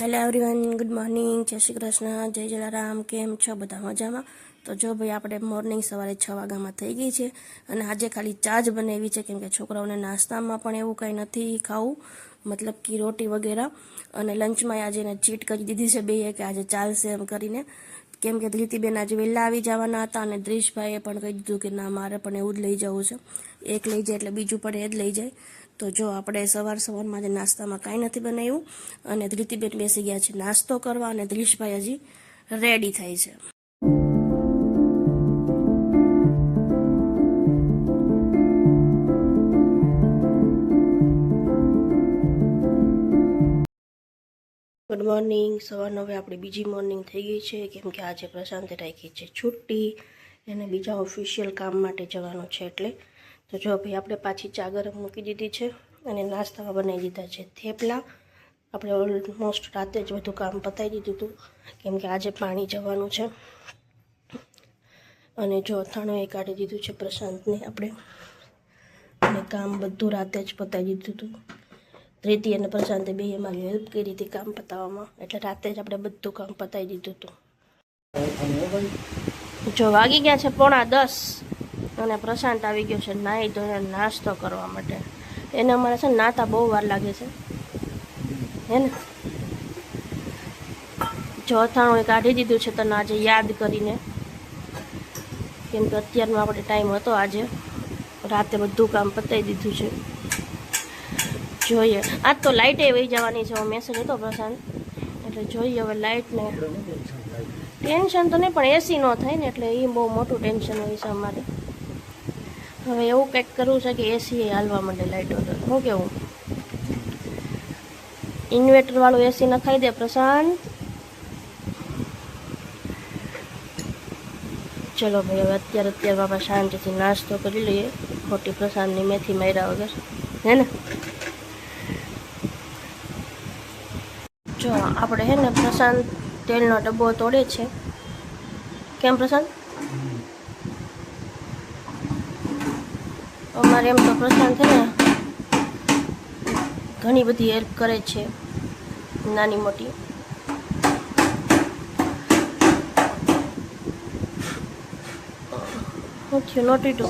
Hello everyone, good morning, જય શ્રી કૃષ્ણ, જય જલારામ. કેમ છો બધા? મજામાં? તો જો ભાઈ આપણે મોર્નિંગ સવારે 6 વાગ્યામાં થઈ ગઈ છે અને આજે ખાલી ચા જ બનાવી છે કેમ કે છોકરાઓને નાસ્તામાં પણ એવું કંઈ નથી ખાવું, મતલબ કે રોટી વગેરે. અને લંચમાં આજે એને ચીટ કરી દીધી છે બેએ કે આજે ચાલશે એમ કરીને, કેમ કે ધૃતિબેન આજે વહેલા આવી જવાના હતા અને દ્રિશભાઈએ પણ કહી દીધું કે ના મારે પણ એવું જ લઈ જવું છે, એક લઈ જાય એટલે બીજું પણ એ જ લઈ જાય. તો જો આપણે સવારમાં આજે નાસ્તામાં કાંઈ નથી બનાવ્યું અને ધૃતિબેન બેસી ગયા છે નાસ્તો કરવા અને દ્રિશભાઈ હજી રેડી થાય છે. Good morning. સવારનો હવે આપણી બીજી મોર્નિંગ થઈ ગઈ છે કેમ કે આજે પ્રશાંતે રાખી છે છુટ્ટી, એને બીજા ઓફિશિયલ કામ માટે જવાનું છે એટલે. તો જો ભાઈ આપણે પાછી ચા ગરમ મૂકી દીધી છે અને નાસ્તામાં બનાવી દીધા છે થેપલા. આપણે ઓલમોસ્ટ રાતે જ બધું કામ પતાવી દીધું હતું કેમ કે આજે પાણી જવાનું છે. અને જો અથાણું એ કાઢી દીધું છે પ્રશાંતને આપણે, અને કામ બધું રાતે જ પતાવી દીધું હતું. ધૃતિ અને પ્રશાંતે બેએ મારી હેલ્પ કરી હતી કામ પતાવવામાં, એટલે રાતે જ આપણે બધું કામ પતાવી દીધું હતું. જો વાગી ગયા છે 9:45 અને પ્રશાંત આવી ગયો છે નાહી ધોઈને નાસ્તો કરવા માટે. એને અમારે છે ને નાતા બહુ વાર લાગે છે હે ને. જો અથાણું એ કાઢી દીધું છે તને આજે યાદ કરીને, કેમ કે અત્યારનો આપણે ટાઈમ હતો, આજે રાતે બધું કામ પતાવી દીધું છે. જોઈએ આજ તો લાઇટે વહી જવાની છે, મેસેજ હતો પ્રશાંત, એટલે જોઈએ હવે લાઇટને ટેન્શન તો નહીં પણ એસી ન થાય ને એટલે એ બહુ મોટું ટેન્શન હોય છે અમારે. હવે એવું કંઈક કરવું છે કે એસી હાલવા માંડે લાઇટ વગર. શું કેવું? ઇન્વર્ટર વાળું એસી નખાઈ દે પ્રશાંત. ચલો ભાઈ હવે અત્યારે બાપા શાંતિથી નાસ્તો કરી લઈએ, ખોટી પ્રશાંતની મેથી માર્યા વગર, હે ને. જો આપણે હે ને પ્રશાંત તેલનો ડબ્બો તોડે છે. કેમ પ્રશાંત? અમારે એમ તો પ્રશાંત છે ને ઘણી બધી હેલ્પ કરે છે, નાની મોટી. શું થયું? નોટી ટુ.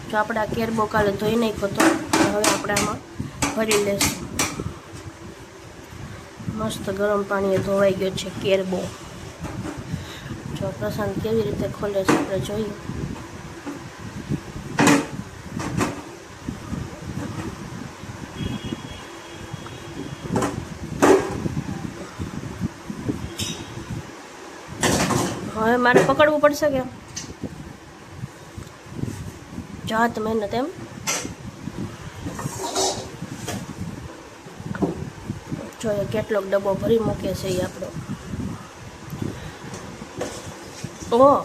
જો આપણે આ કેરબો કાલે ધોઈ નાખ્યો તો હવે આપણે આમાં ભરી લેશું. મસ્ત ગરમ પાણીએ ધોવાઈ ગયો છે કેરબો. જો પ્રશાંત કેવી રીતે ખોલે છે આપણે જોઈએ. હવે મારે પકડવું પડશે કે જાત મહેનત એમ. જોઈએ કેટલોક ડબ્બો ભરી મૂકે છે એ આપણો. ઓહ,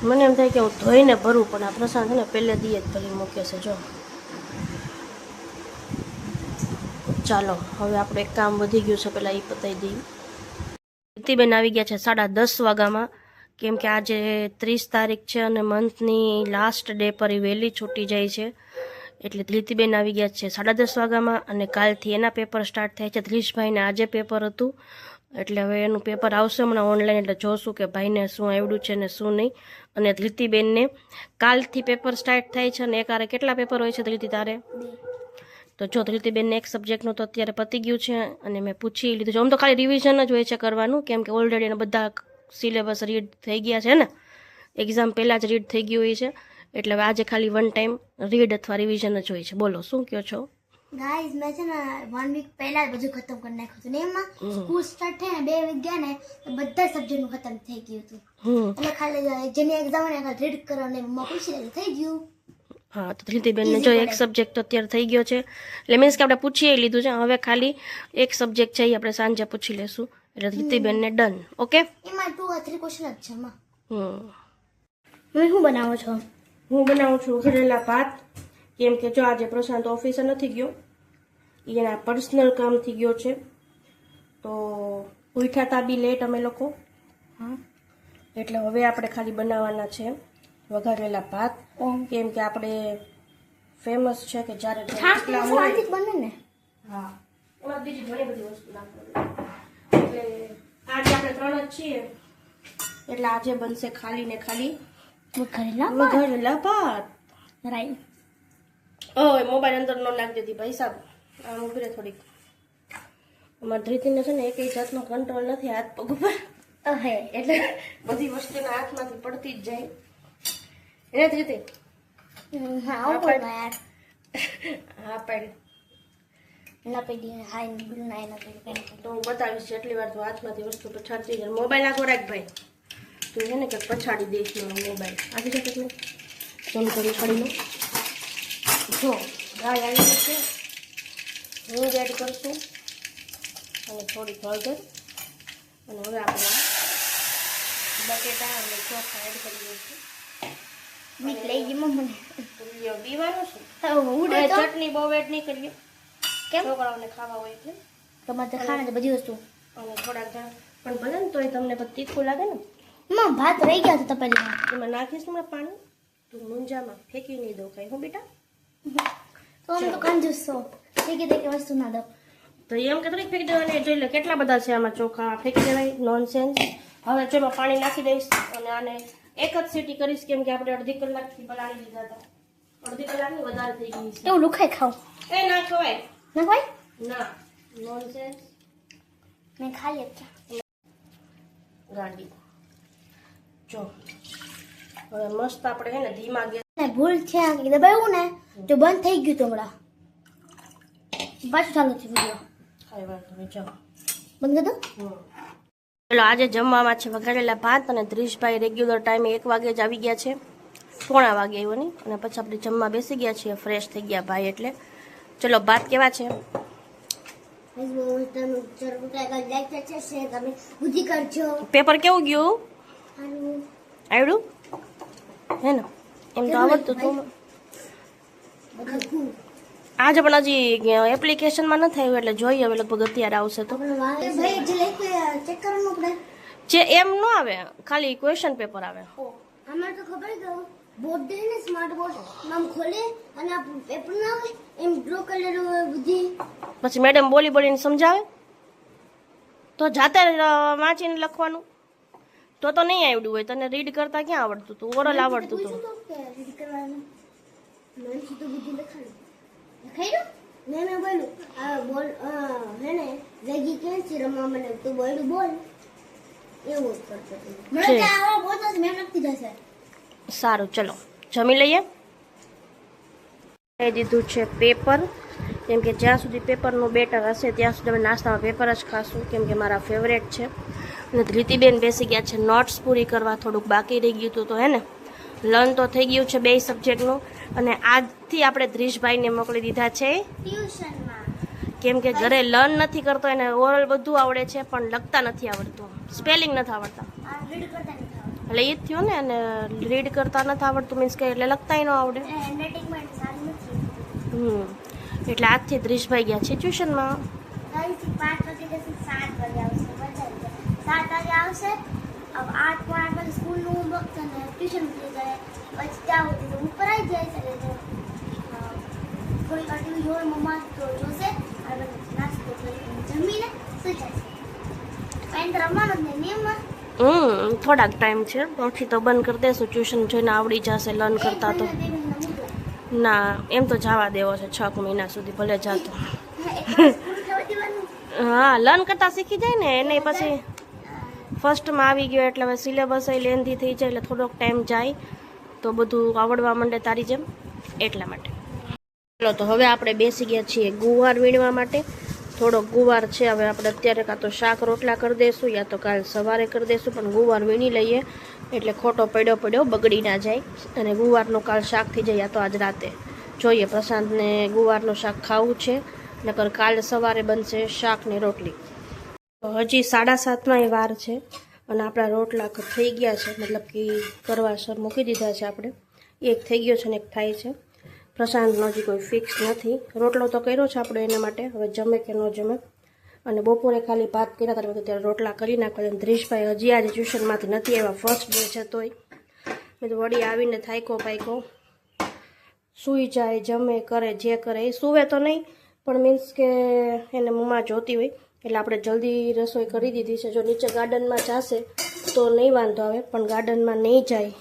મને એમ થાય કે હું ધોઈને ભરું પણ આ પ્રશાંત છે ને પહેલે દી જ ભરી મૂકે છે. જો ચાલો હવે આપણે એક કામ વધી ગયું છે, પહેલાં એ પતાવી દઈએ. ધૃતિબેન આવી ગયા છે 10:30 વાગ્યામાં, કેમ કે આજે 30 તારીખ છે અને મંથની લાસ્ટ ડે પર એ વહેલી છૂટી જાય છે. એટલે ધૃતિબેન આવી ગયા છે 10:30 વાગ્યામાં અને કાલથી એના પેપર સ્ટાર્ટ થાય છે. ધ્રીશભાઈને આજે પેપર હતું એટલે હવે એનું પેપર આવશે હમણાં ઓનલાઈન, એટલે જોશું કે ભાઈને શું આવડ્યું છે ને શું નહીં. અને ધૃતિબેનને કાલથી પેપર સ્ટાર્ટ થાય છે અને એકારે કેટલા પેપર હોય છે ધૃતિ તારે? તો જો ધૃતિબેનને એક સબ્જેક્ટનું તો અત્યારે પતી ગયું છે અને મેં પૂછી લીધું છે. આમ તો ખાલી રિવિઝન જ હોય છે કરવાનું, કેમ કે ઓલરેડી એને બધા સિલેબસ રીડ થઈ ગયા છે ને, એક્ઝામ પહેલાં જ રીડ થઈ ગયું હોય છે. એટલે હવે આજે ખાલી 1 ટાઈમ રીડ અથવા રિવિઝન જ હોય છે. બોલો શું કહો છો? ગાઈઝ મેં છે ને 1 વીક પહેલા બધું ખતમ કરી નાખ્યું હતું ને એમાં સ્કૂલ સ્ટાર્ટ થઈ ને 2 વીક ગયા ને તો બધા સબ્જેક્ટનું ખતમ થઈ ગયું હતું. એટલે ખાલી જેની એક્ઝામ ને ખાલી રીડ કરવાનું એમાં પૂછી લે થઈ ગયું. હા, તો ધૃતિબેનને જો એક સબ્જેક્ટ અત્યારે થઈ ગયો છે, એટલે મીન્સ કે આપણે પૂછી લીધું છે. હવે ખાલી એક સબ્જેક્ટ છે એ આપણે સાંજે પૂછી લેશું એટલે ધૃતિબેનને ડન. ઓકે, એમાં 2 or 3 ક્વેશ્ચન જ છે એમાં. તમે શું બનાવો છો? હું બનાવું છું ખરેલા ભાત, કેમ કે જો આજે પ્રશાંત ઓફિસે નથી ગયો, એના પર્સનલ કામથી ગયો છે. તો ઉઠ્યા તા બી લેટ અમે લોકો, એટલે હવે આપણે ખાલી બનાવવાના છે વઘારેલા ભાત, કેમ કે આપણે ફેમસ છે કે જ્યારે છાશ એકલા હોય શાંતિ બને ને. હા એમાં બીજી ઘણી બધી વસ્તુ નાખવાની. એટલે આજે આપણે 3 જ છીએ એટલે આજે બનશે ખાલી ને ખાલી વઘારેલા ભાત. રાઈટ. ઓય મોબાઈલ અંદર નો નાખ દેતી ભાઈ સાહેબ. આમ ઉભી રહે થોડીક. અમારા ધૃતિને છે ને એકેય જાતનો કંટ્રોલ નથી હાથ પગ ઉપર. હે એટલે બધી વસ્તુના હાથમાંથી પડતી જ જાય. એને ધૃતિ હા ઉપર યાર હા પાડી ના પેડી હાઈ બિલ ના એના પેડી તો હું બતાવીશ જેટલી વાર તું હાથમાંથી વસ્તુ પછાડતી જાય. મોબાઈલ આખો રાખ ભાઈ. તું છે ને કે પછાડી દઈશ મારો મોબાઈલ આવી શકે ને જમ પડી લો. જો ગાય આવી ગઈ છે. હું એડ કરશું અને થોડીક હળદર અને હવે આપણે બટેટા અને ચોખા એડ કરી દઈશું. બીક લઈ ગઈ મને પીવાનું છે ઉડે તો ચટણી બહુ એડ નહીં કરીએ કેમ છોકરાઓને ખાવા હોય એટલે તમારે તો ખાને તો બધી વસ્તુ અને થોડાક જણ પણ ભલે ને તોય તમને પછી તીખું લાગે ને માં ભાત રહી ગયા તો તપેલીમાં એમાં નાખીશ ને પાણી તું મુંજામાં ફેંકી નહીં દઉં કાંઈ હું બેટા તો અમે તો કંજૂસ છો કે વસ્તુ ના દો તો એમ કે થોડીક ફેંકી દેવાની જોઈ લે કેટલા બધા છે આમાં ચોખા ફેંકી દેવાય નોનસેન્સ. હવે જો એમાં પાણી નાખી દઈશ અને આને એક જ સીટી કરીશ કેમ કે આપણે અડધી કલાકથી પલાળી દીધા હતા. અડધી કલાકની વધારે થઈ ગઈ છે. એવું લુખાઈ ખાવ એ ના ખવાય ના ભાઈ ના નોનસેન્સ મેં ખાઈ જ ગાંડી. જો હવે મસ્ત આપણે હે ને ધીમા ગેસ ભૂલ છે કે દબાવ્યું ને તો બંધ થઈ ગયું તો હમણાં પાછું ચાલુ થયું વિડીયો ખાઈ વાર તમે જાઓ. બંધ કરી ચલો આજે જમવામાં છે વઘારેલા ભાત અને ધ્રીશભાઈ રેગ્યુલર ટાઈમે 1 વાગે જ આવી ગયા છે. 3:15 વાગે આવ્યો નહીં અને પછી આપણે જમવા બેસી ગયા છીએ. ફ્રેશ થઈ ગયા ભાઈ એટલે. ચલો ભાત કેવા છે પેપર કેવું ગયું આવડ્યું હે ને એમ તો આવડતું હતું આજે પણ હજી એપ્લિકેશનમાં નથી આવ્યું એટલે જોઈએ હવે લગભગ અત્યારે આવશે તો જે એમ ન આવે ખાલી ક્વેશ્ચન પેપર આવે. અમારે તો ખબર ગયો બોર્ડ દે ને સ્માર્ટ બોર્ડ નામ ખોલે અને આ પેપર ના આવે એમ ડ્રો કરેલું હોય બુદ્ધિ પછી મેડમ બોલીને સમજાવે તો જાતે વાંચીને લખવાનું તો નહીં આવડ્યું હોય. તને રીડ કરતા ક્યાં આવડતું હતું ઓરલ આવડતું હતું. રીડ કરવાનું મેં સીધું બુદ્ધિ લખાયું મેં બોલ્યું આ બોલ હે ને રેગી કે છે રમવા મને તું બોલ્યું બોલ એવું કરતો મને છે. કે આવો બોલતો મેં નક્કી જશે સારું ચલો જમી લઈએ. એ દીધું છે પેપર કેમ કે જ્યાં સુધી પેપરનું બેટર હશે ત્યાં સુધી અમે નાસ્તામાં પેપર જ ખાશું કેમ કે મારા ફેવરેટ છે. અને ધૃતિબેન બેસી ગયા છે નોટ્સ પૂરી કરવા. થોડુંક બાકી રહી ગયું હતું તો હે ને લર્ન તો થઈ ગયું છે 2 સબ્જેક્ટનું. અને આજથી આપણે ધ્રીશભાઈને મોકલી દીધા છે ટ્યુશનમાં કેમ કે ઘરે લર્ન નથી કરતો એને ઓરલ બધું આવડે છે પણ લખતા નથી આવડતું સ્પેલિંગ નથી આવડતા આ રીડ કરતા નથી આવડતું એટલે એ જ થયું ને અને રીડ કરતા નથી આવડતું મીન્સ કે એટલે લખતાય ન આવડે. હેન્ડરાઇટિંગ માં સારી નથી એટલે આજથી ધ્રીશભાઈ ગયા છે ટ્યુશનમાં. અહીંથી 5 વાગે જશે 7 વાગે આવશે બચાવી 7 વાગે આવશે अब 8 વાગે સ્કૂલનું હોમવર્ક અને ટ્યુશન થઈ જાય પછી ત્યાં સુધી તો ઉપર આવી જાય છે એટલે થોડી વાર ટીવી જોવે મમ્મા તો જોશે અને નાસ્તો કરીને જમીને સુઈ જશે કાંઈ રમવાનું જ નહીં નિયમમાં થોડાક ટાઈમ છે પછી તો બંધ કરી દેશું. ટ્યુશન જોઈને આવડી જશે લર્ન કરતા તો. ના એમ તો જવા દેવો છે 6 મહિના સુધી ભલે જાતો. હા લર્ન કરતા શીખી જાય ને એને પછી ફર્સ્ટમાં આવી ગયો એટલે હવે સિલેબસ લેન્ધી થઈ જાય એટલે થોડોક ટાઈમ જાય તો બધું આવડવા માંડે તારી જેમ એટલા માટે. ચલો તો હવે આપણે બેસી ગયા છીએ ગુવાર વીણવા માટે. થોડોક ગુવાર છે હવે આપણે અત્યારે કાં તો શાક રોટલા કરી દઈશું યા તો કાલ સવારે કરી દઈશું પણ ગુવાર વીણી લઈએ એટલે ખોટો પડ્યો બગડી ના જાય અને ગુવારનું કાલ શાક થઈ જાય યા તો આજ રાતે જોઈએ. પ્રશાંતને ગુવારનું શાક ખાવું છે નકર કાલ સવારે બનશે શાક ને રોટલી. હજી 7:30 વાર છે અને આપણા રોટલા થઈ ગયા છે મતલબ કે કરવાસર મૂકી દીધા છે આપણે. એક થઈ ગયો છે ને એક થાય છે. પ્રશાંતનો હજી કોઈ ફિક્સ નથી. રોટલો તો કર્યો છે આપણે એના માટે હવે જમે કે ન જમે. અને બપોરે ખાલી ભાત કર્યા હતા ત્યારે રોટલા કરી નાખવા. ધ્રીશભાઈ હજી આજે ટ્યુશનમાંથી નથી આવ્યા ફર્સ્ટ ડે છે તોય મેં તો વળી આવીને થાયકો પાયકો સૂઈ જાય, જમે, કરે જે કરે. એ સૂવે તો નહીં, પણ મીન્સ કે એને મમ્મા જોતી હોય એટલે આપણે જલ્દી રસોઈ કરી દીધી છે. જો નીચે ગાર્ડનમાં જશે તો નહીં વાંધો આવે, પણ ગાર્ડનમાં નહીં જાય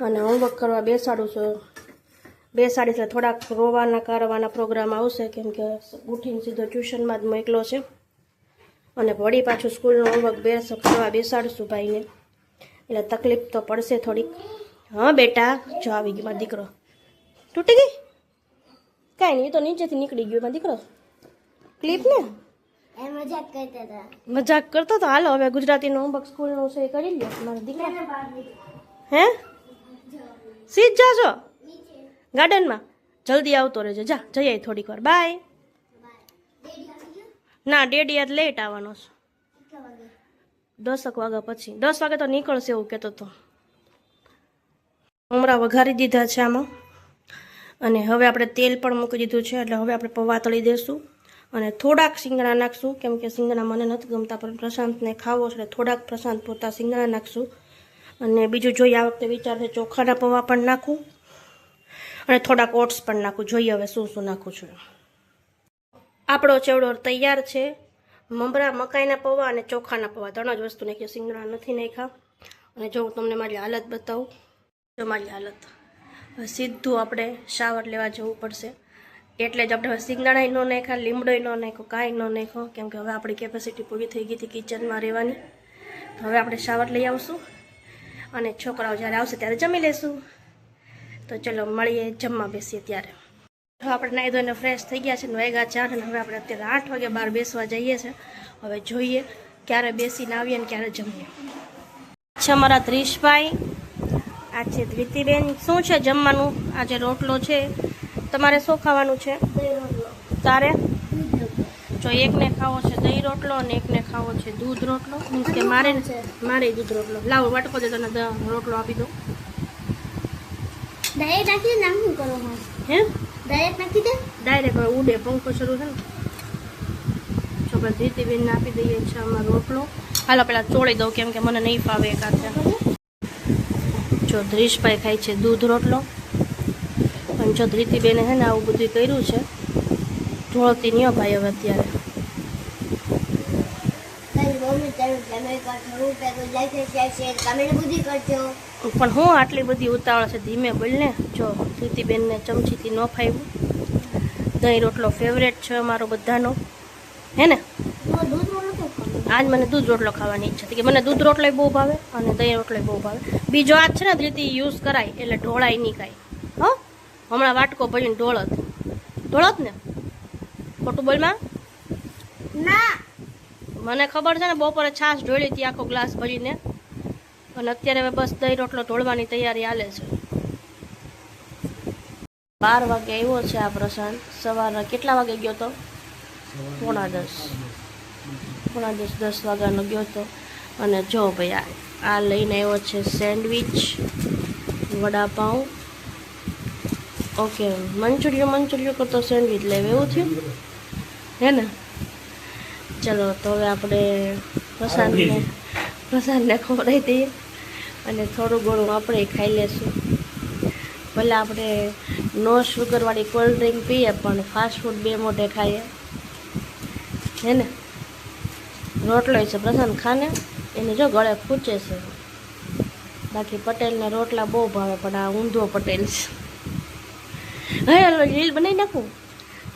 અને હોમવર્ક કરવા બેસાડું છું. બેસાડીશ એટલે થોડાક રોવાના કરવાના પ્રોગ્રામ આવશે, કેમ કે ઉઠીને સીધો ટ્યુશનમાં જ મોકલો છે. અને વળી પાછું સ્કૂલનું હોમવર્ક કરવા બેસાડશું ભાઈને, એટલે તકલીફ તો પડશે થોડીક. હા બેટા, જો આવી ગયો મારો દીકરો. તૂટી ગઈ? કાંઈ નહીં, એ તો નીચેથી નીકળી ગયો મારો દીકરો. ક્લિપ ને મજાક કરતો તો. હાલો હવે ગુજરાતીનું હોમવર્ક સ્કૂલનું છે એ કરી લ્યો મારા દીકરા. હે સીધ જાજો ગાર્ડનમાં, જલ્દી આવતો રહેજો. જા જઈએ થોડીક વાર. બાય. ના ડેડી આજ લેટ આવવાનો છે, 10 વાગ્યા પછી. 10 વાગે તો નીકળશે એવું કહેતો હતો. મમરા વઘારી દીધા છે આમાં, અને હવે આપણે તેલ પણ મૂકી દીધું છે. એટલે હવે આપણે પૌવા તળી દઈશું અને થોડાક સિંગડા નાખશું, કેમ કે સિંગડા મને નથી ગમતા, પણ પ્રશાંતને ખાવો છે એટલે થોડાક પ્રશાંત પૂરતા સિંગડા નાખશું. અને બીજું જોઈએ, આ વખતે વિચાર છે ચોખાના પૌવા પણ નાખું અને થોડાક ઓટ્સ પણ નાખું. જોઈએ હવે શું શું નાખું છું. આપણો ચેવડો તૈયાર છે. મમરા, મકાઈના પૌવા અને ચોખાના પૌવા 3 જ વસ્તુ નાખી, સિંગડા નથી નાખ્યા. અને જો હું તમને મારી હાલત બતાવું, જો મારી હાલત. હવે સીધું આપણે શાવર લેવા જવું પડશે, એટલે જ આપણે હવે સિંગદાણા ન નાખ્યા, લીમડો ન નાખ્યો, કાંઈ ન નાખ્યો, કેમ કે હવે આપણી કેપેસિટી પૂરી થઈ ગઈ હતી કિચનમાં રહેવાની. તો હવે આપણે શાવર લઈ આવશું અને છોકરાઓ જ્યારે આવશે ત્યારે જમી લેશું. તો ચલો મળીએ, જમવા બેસીએ ત્યારે. તો આપણે નાહી ધોઈને ફ્રેશ થઈ ગયા છે, વાગ્યા 4 અને હવે આપણે અત્યારે 8 વાગે બહાર બેસવા જઈએ છીએ. હવે જોઈએ ક્યારે બેસીને આવીએ ને ક્યારે જમીએ. છે અમારા ત્રીશભાઈ, આ છે ધ્રિતિબેન. શું છે જમવાનું? આજે રોટલો છે. તમારે શું ખાવાનું છે? તારે જો એકને ખાવો છે દહીં રોટલો અને એકને ખાવો છે દૂધ રોટલો. મીન્સ કે મારે દૂધ રોટલો. લાવો વાટકો દે, તને રોટલો આપી દઉં. ડાયરેક્ટ નાખી દે, નામ શું કરો? હે ડાયરેક્ટ નાખી દે. ડાયરેક્ટ હવે ઉડે, પંખો શરૂ છે ને. છોકરા ધીતીબેનને આપી દઈએ છીએ અમારો રોટલો. હાલો પેલા ચોળી દઉં, કેમ કે મને નહીં ફાવે એક હાથે. જો ધ્રીશભાઈ ખાય છે દૂધ રોટલો, અને જો ધ્રીતીબેને છે ને આવું બધું કર્યું છે. ઢોળતી નહીં ભાઈ હવે અત્યારે. પણ હું આટલી બધી ઉતાવળ છે, ધીમે બોલને. જો ધ્રીતીબેનને ચમચીથી ન ફાવ્યું. દહીં રોટલો ફેવરેટ છે અમારો બધાનો, હે ને? આજ મને દૂધ રોટલો ખાવાની ઈચ્છા હતી, કે મને દૂધ રોટલો બહુ ભાવે અને દહીં રોટલો બહુ ભાવે. બીજો આજ છે ને ધ્રીતી યુઝ કરાય એટલે ઢોળાય નહીં કાંઈ. હો હમણાં વાટકો ભરીને ઢોળત ને. ખોટું બોલમાં ના, મને ખબર છે ને, બપોરે છાશ ઢોળી હતી આખો ગ્લાસ ભરીને, અને અત્યારે હવે બસ દહીં રોટલો ઢોળવાની તૈયારી હાલે છે. 12 વાગે આવ્યો છે આ પ્રશાંત. સવારે કેટલા વાગે ગયો તો? 9:30 10 વાગ્યાનો ગયો હતો. અને જો ભાઈ આ લઈને આવ્યો છે સેન્ડવિચ, વડાપાઉં. ઓકે, મંચુરિયન કરતો સેન્ડવિચ લેવું એવું થયું, હે ને? ચલો તો હવે આપણે પ્રશાંતને ખવડાવી દઈએ અને થોડું ઘણું આપણે ખાઈ લેશું. ભલે આપણે નો શુગરવાળી કોલ્ડ ડ્રિંક પીએ, પણ ફાસ્ટ ફૂડ 2 મોઢે ખાઈએ, હે ને? રોટલો છે પ્રશાંત ખાને, એને જો ગળે ખૂંચે છે. બાકી પટેલને રોટલા બહુ ભાવે, પણ આ ઊંધો પટેલ છે. હવે રીલ બનાવી નાખું.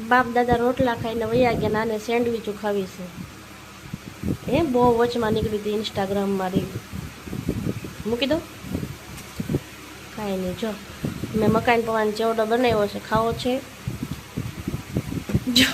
બાપ દાદા રોટલા ખાઈને વયા ગયા, નાને સેન્ડવીચું ખાવી છે. એ બહુ વચમાં નીકળી હતી ઇન્સ્ટાગ્રામમાં રીલ. મૂકી દો, કાંઈ નહીં. જો મેં મકાઈ પૌવાનો ચેવડો બનાવ્યો છે, ખાવો છે? જો